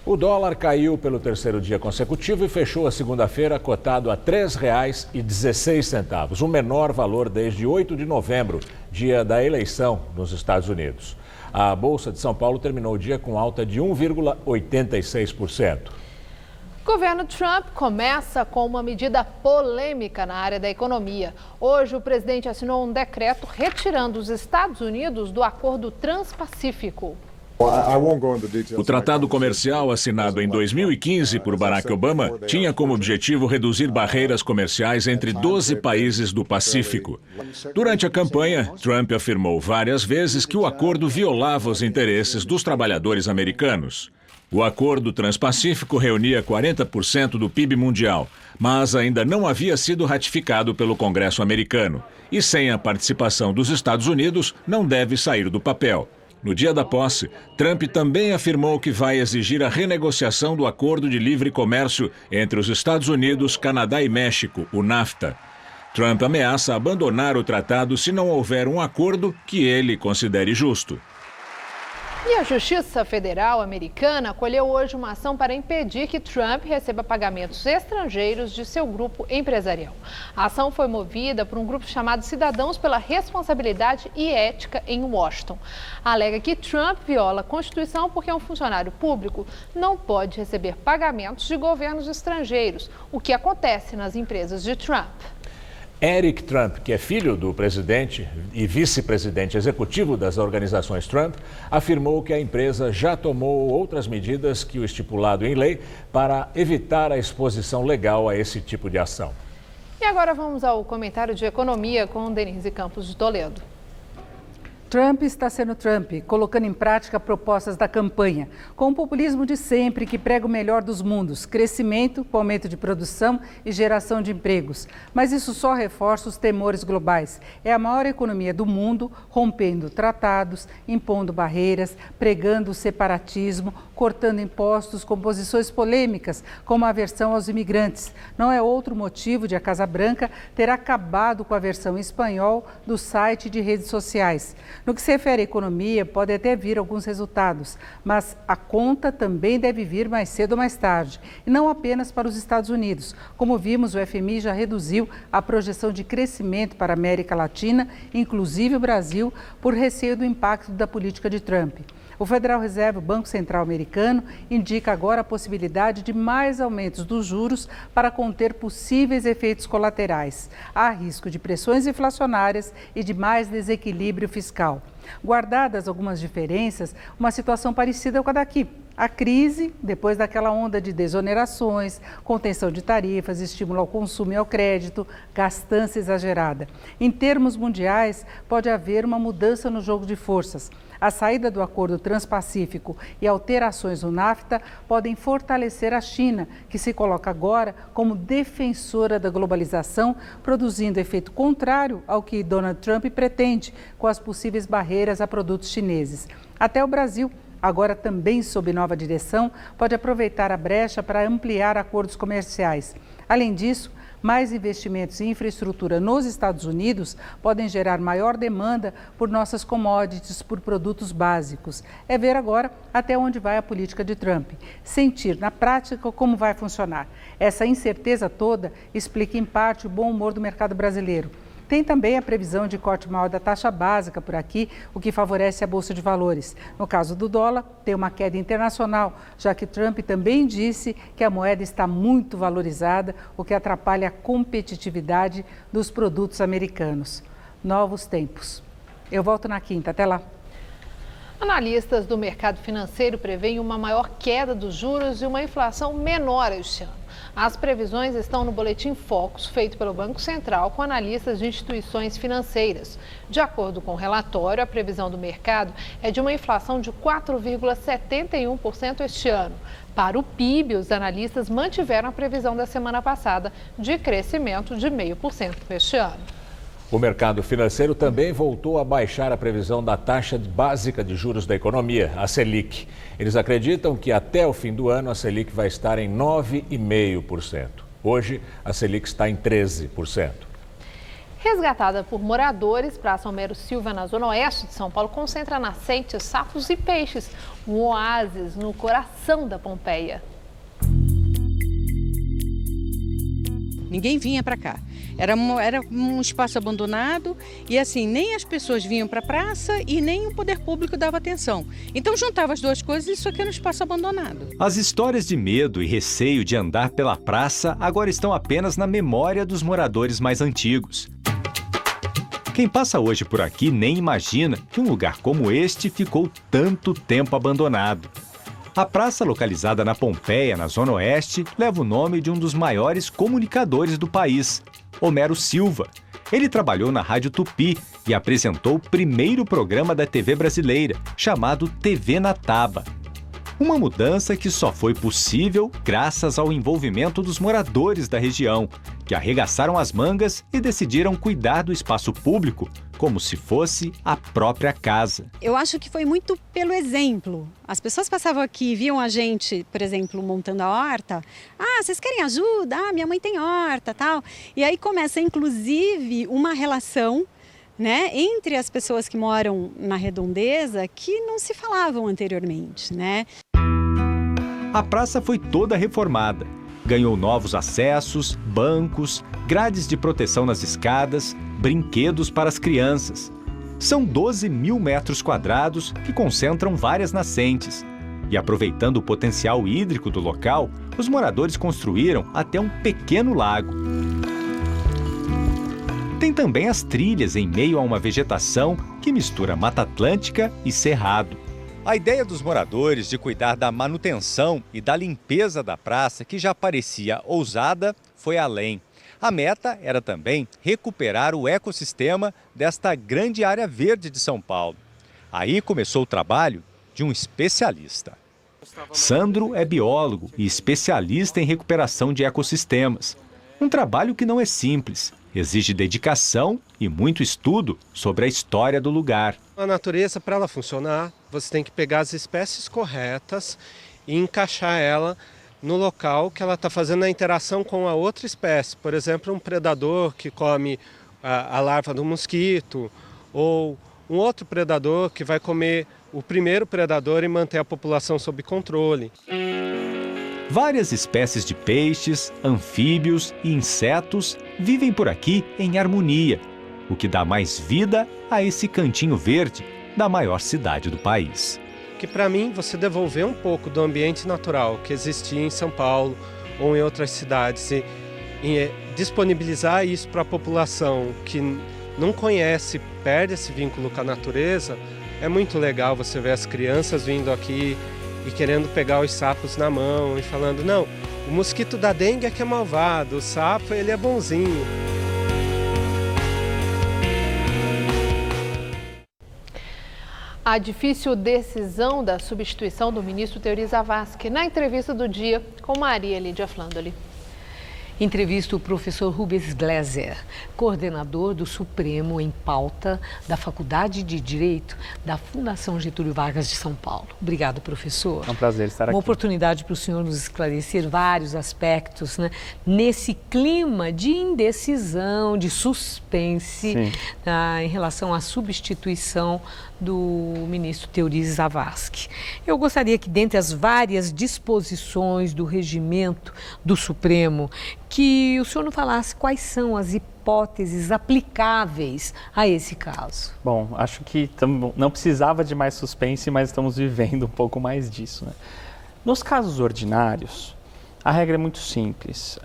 O dólar caiu pelo terceiro dia consecutivo e fechou a segunda-feira cotado a R$ 3,16, o menor valor desde 8 de novembro, dia da eleição nos Estados Unidos. A Bolsa de São Paulo terminou o dia com alta de 1,86%. O governo Trump começa com uma medida polêmica na área da economia. Hoje, o presidente assinou um decreto retirando os Estados Unidos do Acordo Transpacífico. O tratado comercial assinado em 2015 por Barack Obama tinha como objetivo reduzir barreiras comerciais entre 12 países do Pacífico. Durante a campanha, Trump afirmou várias vezes que o acordo violava os interesses dos trabalhadores americanos. O acordo transpacífico reunia 40% do PIB mundial, mas ainda não havia sido ratificado pelo Congresso americano. E sem a participação dos Estados Unidos, não deve sair do papel. No dia da posse, Trump também afirmou que vai exigir a renegociação do Acordo de Livre Comércio entre os Estados Unidos, Canadá e México, o NAFTA. Trump ameaça abandonar o tratado se não houver um acordo que ele considere justo. E a Justiça Federal americana acolheu hoje uma ação para impedir que Trump receba pagamentos estrangeiros de seu grupo empresarial. A ação foi movida por um grupo chamado Cidadãos pela Responsabilidade e Ética em Washington. Alega que Trump viola a Constituição porque um funcionário público não pode receber pagamentos de governos estrangeiros, o que acontece nas empresas de Trump. Eric Trump, que é filho do presidente e vice-presidente executivo das organizações Trump, afirmou que a empresa já tomou outras medidas que o estipulado em lei para evitar a exposição legal a esse tipo de ação. E agora vamos ao comentário de economia com Denise Campos de Toledo. Trump está sendo Trump, colocando em prática propostas da campanha, com o populismo de sempre que prega o melhor dos mundos, crescimento, com aumento de produção e geração de empregos. Mas isso só reforça os temores globais. É a maior economia do mundo, rompendo tratados, impondo barreiras, pregando o separatismo, cortando impostos com posições polêmicas, como a aversão aos imigrantes. Não é outro motivo de a Casa Branca ter acabado com a versão em espanhol do site de redes sociais. No que se refere à economia, pode até vir alguns resultados, mas a conta também deve vir mais cedo ou mais tarde, e não apenas para os Estados Unidos. Como vimos, o FMI já reduziu a projeção de crescimento para a América Latina, inclusive o Brasil, por receio do impacto da política de Trump. O Federal Reserve, o Banco Central americano, indica agora a possibilidade de mais aumentos dos juros para conter possíveis efeitos colaterais. Há risco de pressões inflacionárias e de mais desequilíbrio fiscal. Guardadas algumas diferenças, uma situação parecida com a daqui. A crise, depois daquela onda de desonerações, contenção de tarifas, estímulo ao consumo e ao crédito, gastança exagerada. Em termos mundiais, pode haver uma mudança no jogo de forças. A saída do Acordo Transpacífico e alterações no NAFTA podem fortalecer a China, que se coloca agora como defensora da globalização, produzindo efeito contrário ao que Donald Trump pretende, com as possíveis barreiras a produtos chineses. Até o Brasil, agora também sob nova direção, pode aproveitar a brecha para ampliar acordos comerciais. Além disso, mais investimentos em infraestrutura nos Estados Unidos podem gerar maior demanda por nossas commodities, por produtos básicos. É ver agora até onde vai a política de Trump. Sentir na prática como vai funcionar. Essa incerteza toda explica em parte o bom humor do mercado brasileiro. Tem também a previsão de corte maior da taxa básica por aqui, o que favorece a Bolsa de Valores. No caso do dólar, tem uma queda internacional, já que Trump também disse que a moeda está muito valorizada, o que atrapalha a competitividade dos produtos americanos. Novos tempos. Eu volto na quinta. Até lá. Analistas do mercado financeiro preveem uma maior queda dos juros e uma inflação menor este ano. As previsões estão no boletim Focus, feito pelo Banco Central, com analistas de instituições financeiras. De acordo com o relatório, a previsão do mercado é de uma inflação de 4,71% este ano. Para o PIB, os analistas mantiveram a previsão da semana passada de crescimento de 0,5% este ano. O mercado financeiro também voltou a baixar a previsão da taxa básica de juros da economia, a Selic. Eles acreditam que até o fim do ano a Selic vai estar em 9,5%. Hoje, a Selic está em 13%. Resgatada por moradores, Praça Homero Silva, na zona oeste de São Paulo, concentra nascentes, sapos e peixes. Um oásis no coração da Pompeia. Ninguém vinha para cá. Era um espaço abandonado e assim, nem as pessoas vinham para a praça e nem o poder público dava atenção. Então juntava as duas coisas e isso aqui era um espaço abandonado. As histórias de medo e receio de andar pela praça agora estão apenas na memória dos moradores mais antigos. Quem passa hoje por aqui nem imagina que um lugar como este ficou tanto tempo abandonado. A praça, localizada na Pompeia, na Zona Oeste, leva o nome de um dos maiores comunicadores do país, Homero Silva. Ele trabalhou na Rádio Tupi e apresentou o primeiro programa da TV brasileira, chamado TV na Taba. Uma mudança que só foi possível graças ao envolvimento dos moradores da região, que arregaçaram as mangas e decidiram cuidar do espaço público como se fosse a própria casa. Eu acho que foi muito pelo exemplo. As pessoas passavam aqui e viam a gente, por exemplo, montando a horta. Ah, vocês querem ajuda? Ah, minha mãe tem horta, tal. E aí começa, inclusive, uma relação, né, entre as pessoas que moram na redondeza que não se falavam anteriormente, né? A praça foi toda reformada. Ganhou novos acessos, bancos, grades de proteção nas escadas, brinquedos para as crianças. São 12 mil metros quadrados que concentram várias nascentes. E aproveitando o potencial hídrico do local, os moradores construíram até um pequeno lago. Tem também as trilhas em meio a uma vegetação que mistura Mata Atlântica e Cerrado. A ideia dos moradores de cuidar da manutenção e da limpeza da praça, que já parecia ousada, foi além. A meta era também recuperar o ecossistema desta grande área verde de São Paulo. Aí começou o trabalho de um especialista. Sandro é biólogo e especialista em recuperação de ecossistemas. Um trabalho que não é simples, exige dedicação e muito estudo sobre a história do lugar. A natureza, para ela funcionar, você tem que pegar as espécies corretas e encaixar ela no local que ela está fazendo a interação com a outra espécie. Por exemplo, um predador que come a larva do mosquito, ou um outro predador que vai comer o primeiro predador e manter a população sob controle. Várias espécies de peixes, anfíbios e insetos vivem por aqui em harmonia, o que dá mais vida a esse cantinho verde da maior cidade do país. Que para mim, você devolver um pouco do ambiente natural que existia em São Paulo ou em outras cidades e disponibilizar isso para a população que não conhece, perde esse vínculo com a natureza, é muito legal você ver as crianças vindo aqui e querendo pegar os sapos na mão e falando, não, o mosquito da dengue é que é malvado, o sapo ele é bonzinho. A difícil decisão da substituição do ministro Teori Zavascki na entrevista do dia com Maria Lídia Flandoli. Entrevista o professor Rubens Gleiser, coordenador do Supremo em Pauta da Faculdade de Direito da Fundação Getúlio Vargas de São Paulo. Obrigado, professor. É um prazer estar aqui. Uma oportunidade para o senhor nos esclarecer vários aspectos, né? Nesse clima de indecisão, de suspense, em relação à substituição do ministro Teori Zavascki. Eu gostaria que, dentre as várias disposições do regimento do Supremo, que o senhor não falasse quais são as hipóteses aplicáveis a esse caso. Bom, acho que não precisava de mais suspense, mas estamos vivendo um pouco mais disso, né? Nos casos ordinários, a regra é muito simples.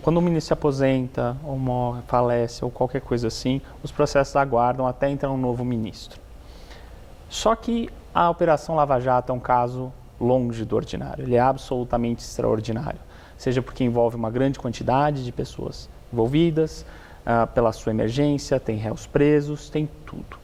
Quando o ministro se aposenta, ou morre, falece, ou qualquer coisa assim, os processos aguardam até entrar um novo ministro. Só que a Operação Lava Jato é um caso longe do ordinário, ele é absolutamente extraordinário. Seja porque envolve uma grande quantidade de pessoas envolvidas, pela sua emergência, tem réus presos, tem tudo.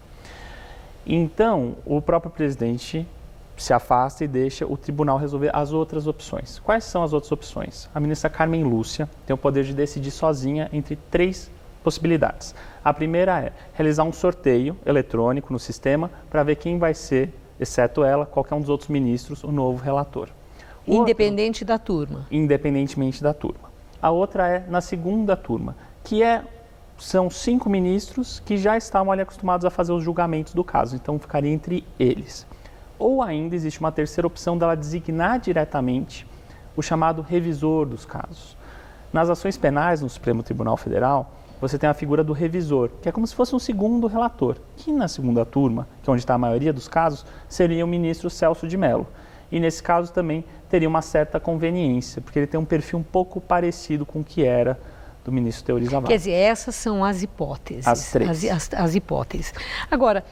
Então, o próprio presidente se afasta e deixa o tribunal resolver as outras opções. Quais são as outras opções? A ministra Carmen Lúcia tem o poder de decidir sozinha entre 3 possibilidades. A primeira é realizar um sorteio eletrônico no sistema para ver quem vai ser, exceto ela, qualquer um dos outros ministros, o novo relator. Independente da turma. Independentemente da turma. A outra é na segunda turma, que são 5 ministros que já estavam ali acostumados a fazer os julgamentos do caso, então ficaria entre eles. Ou ainda existe uma terceira opção dela designar diretamente o chamado revisor dos casos. Nas ações penais no Supremo Tribunal Federal, você tem a figura do revisor, que é como se fosse um segundo relator, que na segunda turma, que é onde está a maioria dos casos, seria o ministro Celso de Mello. E nesse caso também teria uma certa conveniência, porque ele tem um perfil um pouco parecido com o que era do ministro Teori Zavascki. Quer dizer, essas são as hipóteses. As 3. As hipóteses. Agora,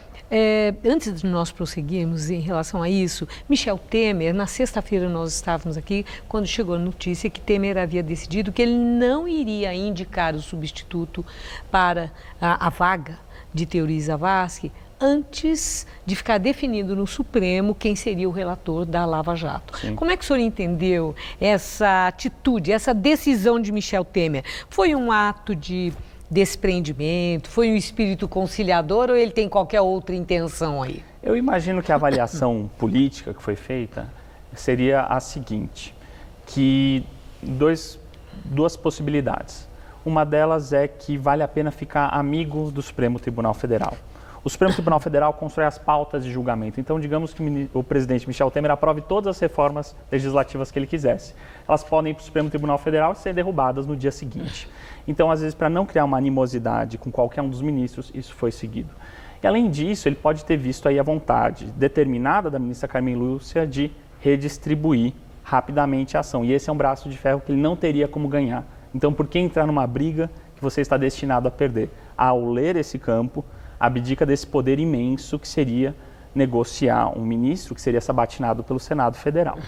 antes de nós prosseguirmos em relação a isso, Michel Temer, na sexta-feira nós estávamos aqui, quando chegou a notícia que Temer havia decidido que ele não iria indicar o substituto para a vaga de Teori Zavascki, antes de ficar definido no Supremo quem seria o relator da Lava Jato. Sim. Como é que o senhor entendeu essa atitude, essa decisão de Michel Temer? Foi um ato de desprendimento, foi um espírito conciliador ou ele tem qualquer outra intenção aí? Eu imagino que a avaliação política que foi feita seria a seguinte, que duas possibilidades. Uma delas é que vale a pena ficar amigo do Supremo Tribunal Federal. O Supremo Tribunal Federal constrói as pautas de julgamento. Então, digamos que o presidente Michel Temer aprove todas as reformas legislativas que ele quisesse. Elas podem ir para o Supremo Tribunal Federal e ser derrubadas no dia seguinte. Então, às vezes, para não criar uma animosidade com qualquer um dos ministros, isso foi seguido. E, além disso, ele pode ter visto aí a vontade determinada da ministra Carmen Lúcia de redistribuir rapidamente a ação. E esse é um braço de ferro que ele não teria como ganhar. Então, por que entrar numa briga que você está destinado a perder? Ao ler esse campo, abdica desse poder imenso que seria negociar um ministro que seria sabatinado pelo Senado Federal.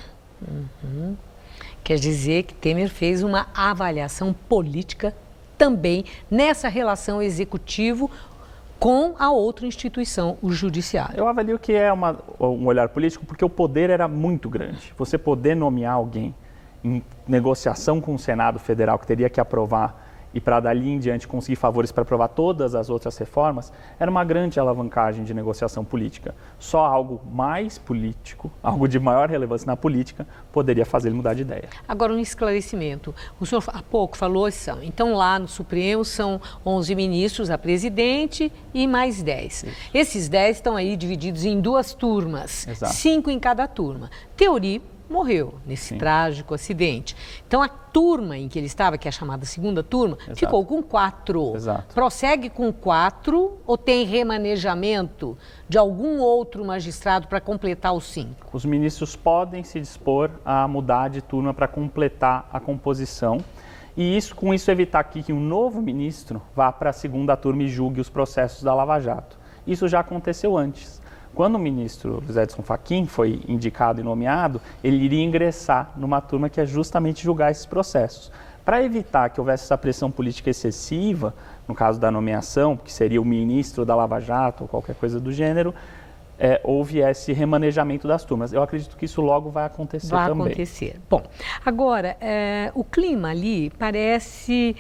Quer dizer que Temer fez uma avaliação política também nessa relação executivo com a outra instituição, o judiciário. Eu avalio que é um olhar político porque o poder era muito grande. Você poder nomear alguém em negociação com o Senado Federal, que teria que aprovar, e para dali em diante conseguir favores para aprovar todas as outras reformas, era uma grande alavancagem de negociação política. Só algo mais político, algo de maior relevância na política, poderia fazer ele mudar de ideia. Agora, um esclarecimento. O senhor há pouco falou, então lá no Supremo são 11 ministros, a presidente e mais 10. Isso. Esses 10 estão aí divididos em 2 turmas, Exato. 5 em cada turma. Teori morreu nesse trágico acidente. Então, a turma em que ele estava, que é a chamada segunda turma, Exato. ficou com 4. Exato. Prossegue com 4 ou tem remanejamento de algum outro magistrado para completar os 5? Os ministros podem se dispor a mudar de turma para completar a composição e com isso evitar que um novo ministro vá para a segunda turma e julgue os processos da Lava Jato. Isso já aconteceu antes. Quando o ministro José Edson Fachin foi indicado e nomeado, ele iria ingressar numa turma que é justamente julgar esses processos. Para evitar que houvesse essa pressão política excessiva, no caso da nomeação, que seria o ministro da Lava Jato ou qualquer coisa do gênero, houve esse remanejamento das turmas. Eu acredito que isso logo vai acontecer também. Vai acontecer. Bom, agora, o clima ali parece...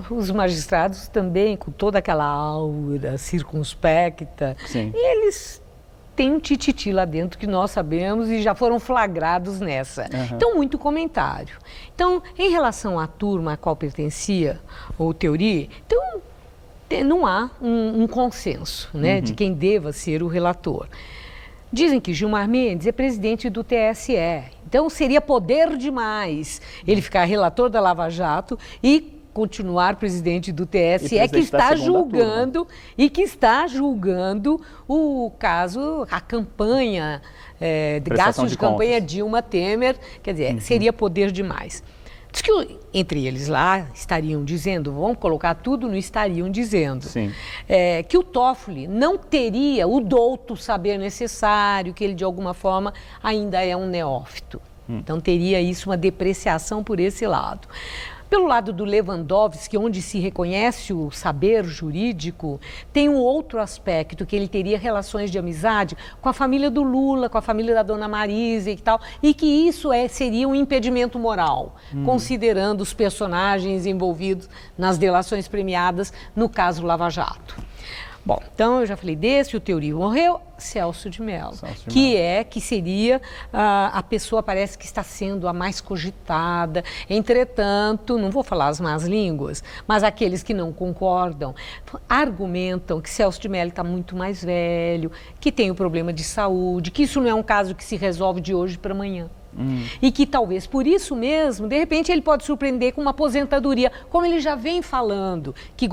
Os magistrados também, com toda aquela aura circunspecta, Sim. E eles têm um tititi lá dentro que nós sabemos e já foram flagrados nessa. Uhum. Então, muito comentário. Então, em relação à turma a qual pertencia, ou teoria, então não há um consenso, né, de quem deva ser o relator. Dizem que Gilmar Mendes é presidente do TSE, então seria poder demais ele ficar relator da Lava Jato e continuar presidente do TSE, que está julgando o caso, a campanha, gastos de campanha Dilma Temer, quer dizer, seria poder demais. Diz que entre eles lá estariam dizendo, vamos colocar tudo no estariam dizendo, que o Toffoli não teria o douto saber necessário, que ele de alguma forma ainda é um neófito. Então teria isso, uma depreciação por esse lado. Pelo lado do Lewandowski, onde se reconhece o saber jurídico, tem um outro aspecto, que ele teria relações de amizade com a família do Lula, com a família da dona Marisa e tal, e que isso seria um impedimento moral, considerando os personagens envolvidos nas delações premiadas no caso Lava Jato. Bom, então eu já falei desse, o Teori morreu, Celso de Mello, que seria a pessoa, parece que está sendo a mais cogitada. Entretanto, não vou falar as más línguas, mas aqueles que não concordam argumentam que Celso de Mello está muito mais velho, que tem o problema de saúde, que isso não é um caso que se resolve de hoje para amanhã. E que talvez por isso mesmo, de repente, ele pode surpreender com uma aposentadoria, como ele já vem falando, que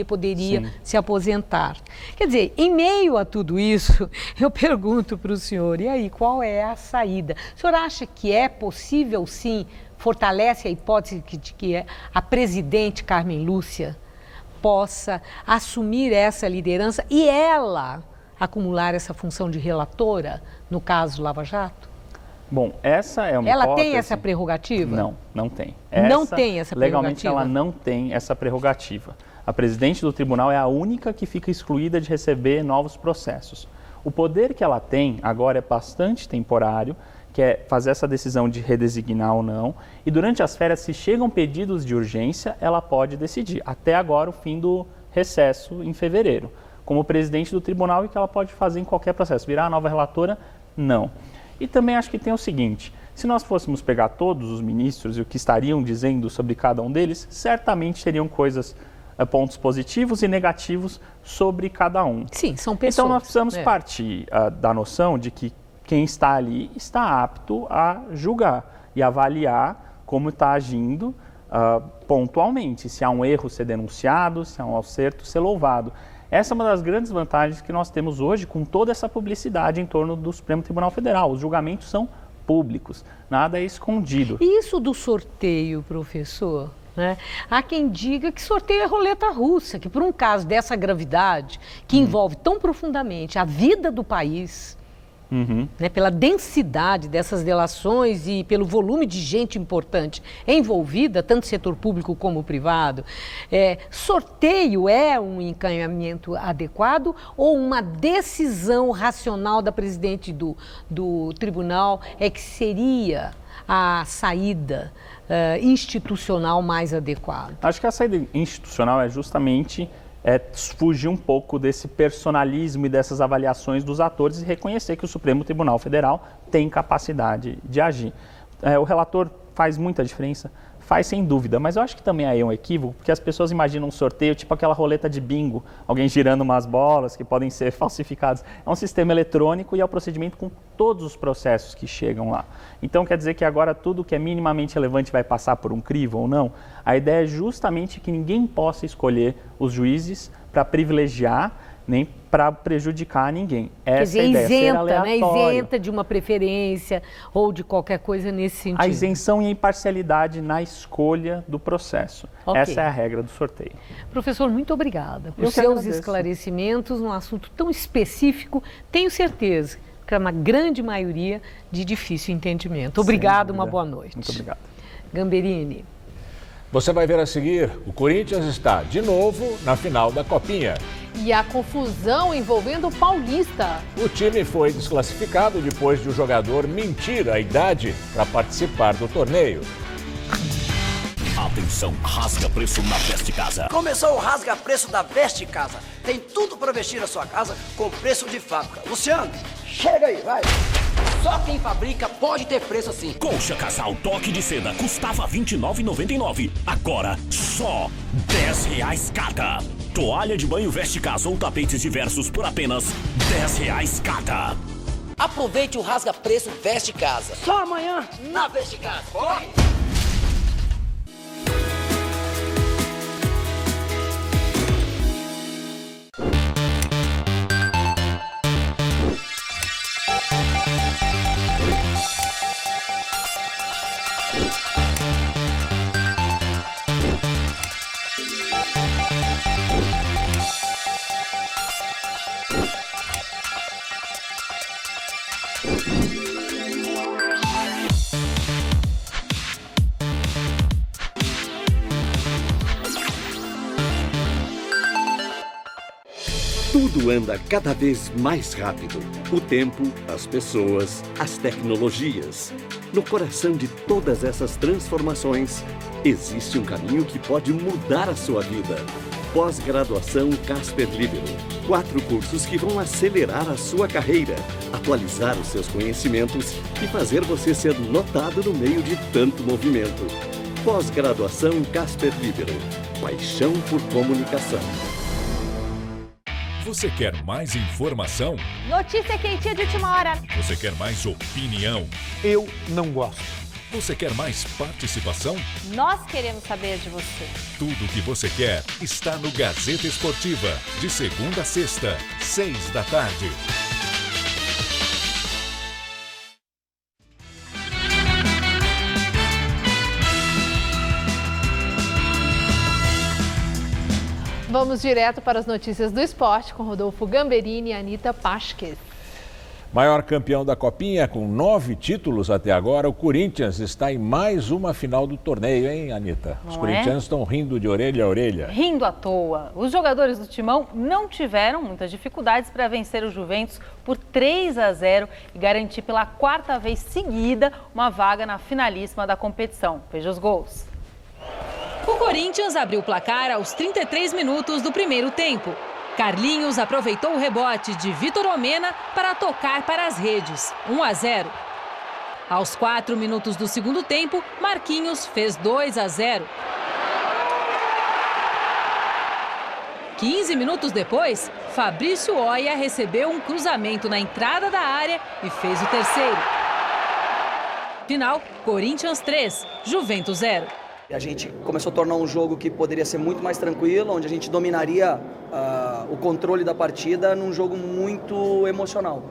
poderia se aposentar. Quer dizer, em meio a tudo isso, eu pergunto para o senhor, e aí, qual é a saída? O senhor acha que é possível, sim, fortalece a hipótese de que a presidente Carmen Lúcia possa assumir essa liderança e ela acumular essa função de relatora no caso Lava Jato? Bom, essa é uma Ela hipótese... tem essa prerrogativa? Não tem. Não tem essa prerrogativa? Legalmente, ela não tem essa prerrogativa. A presidente do tribunal é a única que fica excluída de receber novos processos. O poder que ela tem agora é bastante temporário, que é fazer essa decisão de redesignar ou não. E durante as férias, se chegam pedidos de urgência, ela pode decidir. Até agora, o fim do recesso em fevereiro. Como presidente do tribunal, e que ela pode fazer em qualquer processo. Virar a nova relatora? Não. E também acho que tem o seguinte, se nós fôssemos pegar todos os ministros e o que estariam dizendo sobre cada um deles, certamente teriam pontos positivos e negativos sobre cada um. Sim, são pessoas. Então nós precisamos partir da noção de que quem está ali está apto a julgar e avaliar como está agindo pontualmente, se há um erro ser denunciado, se há um acerto ser louvado. Essa é uma das grandes vantagens que nós temos hoje com toda essa publicidade em torno do Supremo Tribunal Federal. Os julgamentos são públicos, nada é escondido. E isso do sorteio, professor? Né? Há quem diga que sorteio é roleta russa, que por um caso dessa gravidade, que envolve tão profundamente a vida do país, Né, pela densidade dessas delações e pelo volume de gente importante envolvida, tanto setor público como privado. Sorteio é um encaminhamento adequado ou uma decisão racional da presidente do tribunal é que seria a saída institucional mais adequada? Acho que a saída institucional é justamente fugir um pouco desse personalismo e dessas avaliações dos atores e reconhecer que o Supremo Tribunal Federal tem capacidade de agir. O relator faz muita diferença? Faz, sem dúvida, mas eu acho que também aí é um equívoco, porque as pessoas imaginam um sorteio tipo aquela roleta de bingo, alguém girando umas bolas que podem ser falsificadas. É um sistema eletrônico e é o procedimento com todos os processos que chegam lá. Então quer dizer que agora tudo que é minimamente relevante vai passar por um crivo ou não? A ideia é justamente que ninguém possa escolher os juízes para privilegiar nem para prejudicar ninguém. Essa é a ideia, ser aleatório. Isenta de uma preferência ou de qualquer coisa nesse sentido. A isenção e a imparcialidade na escolha do processo. Okay. Essa é a regra do sorteio. Professor, muito obrigada por seus esclarecimentos num assunto tão específico. Tenho certeza que é uma grande maioria de difícil entendimento. Obrigado, uma boa noite. Muito obrigado. Gamberini. Você vai ver a seguir, o Corinthians está de novo na final da Copinha. E a confusão envolvendo o Paulista. O time foi desclassificado depois de o jogador mentir a idade para participar do torneio. Atenção, rasga preço na Veste Casa. Começou o rasga preço da Veste Casa. Tem tudo para vestir a sua casa com preço de fábrica. Luciano, chega aí, vai. Só quem fabrica pode ter preço assim. Colcha casal toque de seda custava R$ 29,99. Agora só R$10 cada. Toalha de banho Veste Casa ou tapetes diversos por apenas R$10 cada. Aproveite o rasga preço Veste Casa. Só amanhã na Veste Casa. Corre! Tudo anda cada vez mais rápido. O tempo, as pessoas, as tecnologias. No coração de todas essas transformações, existe um caminho que pode mudar a sua vida. Pós-graduação Casper Libero. 4 cursos que vão acelerar a sua carreira, atualizar os seus conhecimentos e fazer você ser notado no meio de tanto movimento. Pós-graduação Casper Libero. Paixão por comunicação. Você quer mais informação? Notícia quentinha de última hora. Você quer mais opinião? Eu não gosto. Você quer mais participação? Nós queremos saber de você. Tudo o que você quer está no Gazeta Esportiva, de segunda a sexta, 6 da tarde. Vamos direto para as notícias do esporte com Rodolfo Gamberini e Anita Pasques. Maior campeão da Copinha, com 9 títulos até agora, o Corinthians está em mais uma final do torneio, hein, Anita? Os corintianos estão rindo de orelha a orelha. Rindo à toa. Os jogadores do Timão não tiveram muitas dificuldades para vencer o Juventus por 3-0 e garantir pela 4ª vez seguida uma vaga na finalíssima da competição. Veja os gols. O Corinthians abriu o placar aos 33 minutos do primeiro tempo. Carlinhos aproveitou o rebote de Vitor Omena para tocar para as redes, 1-0. Aos 4 minutos do segundo tempo, Marquinhos fez 2-0. 15 minutos depois, Fabrício Oia recebeu um cruzamento na entrada da área e fez o terceiro. Final, Corinthians 3, Juventus 0. A gente começou a tornar um jogo que poderia ser muito mais tranquilo, onde a gente dominaria o controle da partida num jogo muito emocional.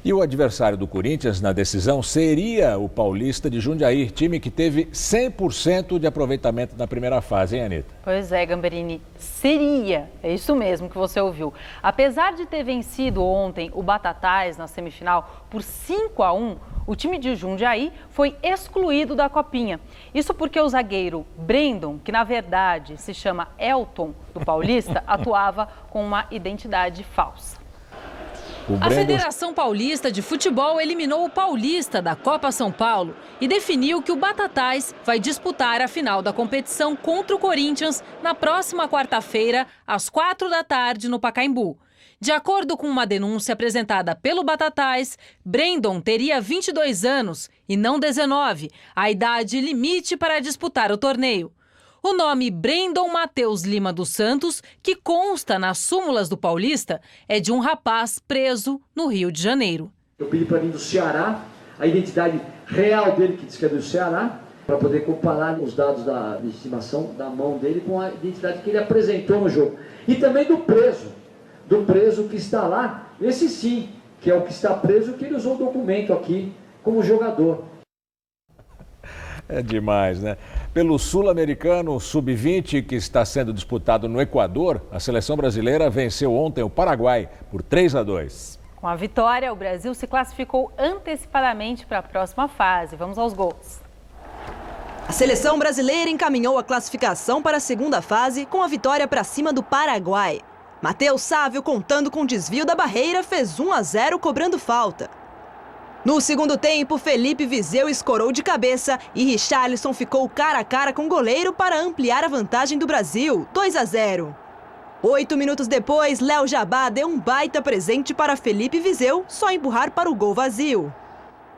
E o adversário do Corinthians na decisão seria o Paulista de Jundiaí, time que teve 100% de aproveitamento na primeira fase, hein, Anitta? Pois é, Gamberini, seria, é isso mesmo que você ouviu. Apesar de ter vencido ontem o Batatais na semifinal por 5-1, o time de Jundiaí foi excluído da Copinha. Isso porque o zagueiro Brandon, que na verdade se chama Elton do Paulista, atuava com uma identidade falsa. A Federação Paulista de Futebol eliminou o Paulista da Copa São Paulo e definiu que o Batatais vai disputar a final da competição contra o Corinthians na próxima quarta-feira, às 16h no Pacaembu. De acordo com uma denúncia apresentada pelo Batatais, Brandon teria 22 anos e não 19, a idade limite para disputar o torneio. O nome Brandon Matheus Lima dos Santos, que consta nas súmulas do Paulista, é de um rapaz preso no Rio de Janeiro. Eu pedi para mim do Ceará, a identidade real dele, que diz que é do Ceará, para poder comparar os dados de estimação da mão dele com a identidade que ele apresentou no jogo. E também do preso que está lá, esse sim, que é o que está preso, que ele usou o documento aqui como jogador. É demais, né? Pelo Sul-Americano Sub-20, que está sendo disputado no Equador, a seleção brasileira venceu ontem o Paraguai por 3-2. Com a vitória, o Brasil se classificou antecipadamente para a próxima fase. Vamos aos gols. A seleção brasileira encaminhou a classificação para a segunda fase com a vitória para cima do Paraguai. Matheus Sávio, contando com desvio da barreira, fez 1-0 cobrando falta. No segundo tempo, Felipe Viseu escorou de cabeça e Richarlison ficou cara a cara com o goleiro para ampliar a vantagem do Brasil, 2-0. 8 minutos depois, Léo Jabá deu um baita presente para Felipe Viseu, só empurrar para o gol vazio.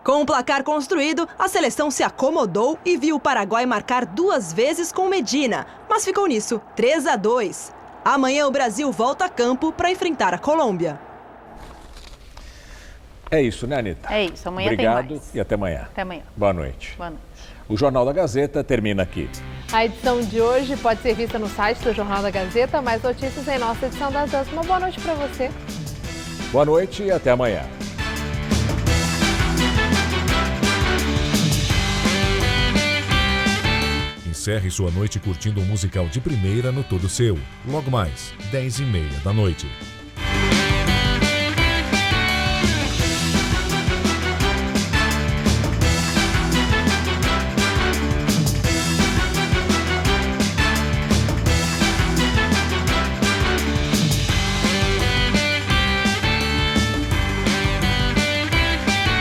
Com o placar construído, a seleção se acomodou e viu o Paraguai marcar 2 vezes com Medina, mas ficou nisso, 3-2. Amanhã o Brasil volta a campo para enfrentar a Colômbia. É isso, né, Anitta? É isso, amanhã Obrigado tem mais. E até amanhã. Até amanhã. Boa noite. Boa noite. O Jornal da Gazeta termina aqui. A edição de hoje pode ser vista no site do Jornal da Gazeta, mais notícias em nossa edição das 10. Uma boa noite para você. Boa noite e até amanhã. Encerre sua noite curtindo um musical de primeira no Todo Seu. Logo mais, 10h30 da noite.